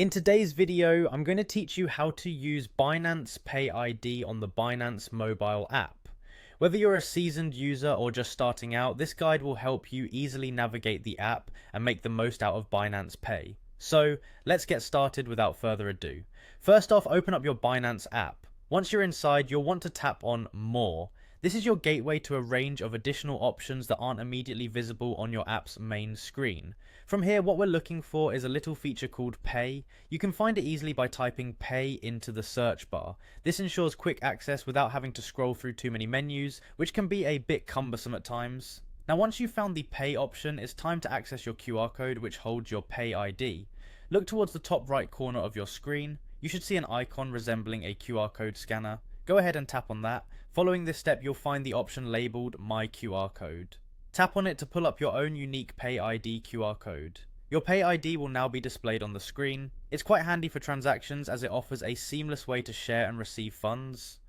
In today's video, I'm going to teach you how to use Binance payid on the Binance mobile app. Whether you're a seasoned user or just starting out, this guide will help you easily navigate the app and make the most out of Binance Pay. So let's get started without further ado. First off, open up your Binance app. Once you're inside, you'll want to tap on More. This is your gateway to a range of additional options that aren't immediately visible on your app's main screen. From here, what we're looking for is a little feature called Pay. You can find it easily by typing Pay into the search bar. This ensures quick access without having to scroll through too many menus, which can be a bit cumbersome at times. Now once you've found the Pay option, it's time to access your QR code which holds your Pay ID. Look towards the top right corner of your screen. You should see an icon resembling a QR code scanner. Go ahead and tap on that. Following this step, you'll find the option labeled My QR Code. Tap on it to pull up your own unique payid QR code. Your payid will now be displayed on the screen. It's quite handy for transactions as it offers a seamless way to share and receive funds.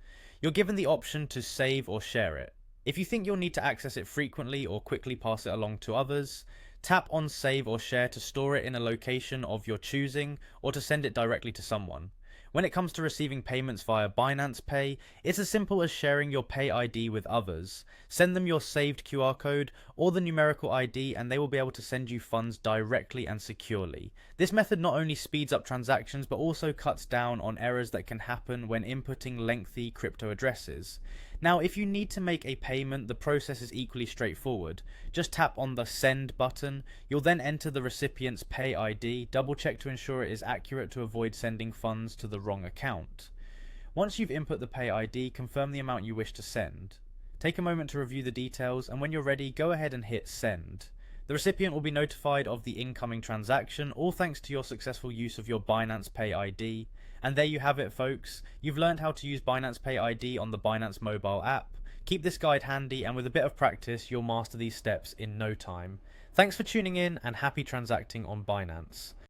You're given the option to save or share it. If you think you'll need to access it frequently or quickly pass it along to others, tap on Save or Share to store it in a location of your choosing or to send it directly to someone. When it comes to receiving payments via Binance Pay, it's as simple as sharing your payid with others. Send them your saved QR code or the numerical ID and they will be able to send you funds directly and securely. This method not only speeds up transactions but also cuts down on errors that can happen when inputting lengthy crypto addresses. Now, if you need to make a payment, the process is equally straightforward. Just tap on the Send button. You'll then enter the recipient's pay ID, double check to ensure it is accurate to avoid sending funds to the wrong account. Once you've input the pay ID, confirm the amount you wish to send. Take a moment to review the details, and when you're ready, go ahead and hit Send. The recipient will be notified of the incoming transaction, all thanks to your successful use of your Binance Pay ID. And there you have it, folks. You've learned how to use Binance Pay ID on the Binance mobile app. Keep this guide handy, and with a bit of practice, you'll master these steps in no time. Thanks for tuning in, and happy transacting on Binance.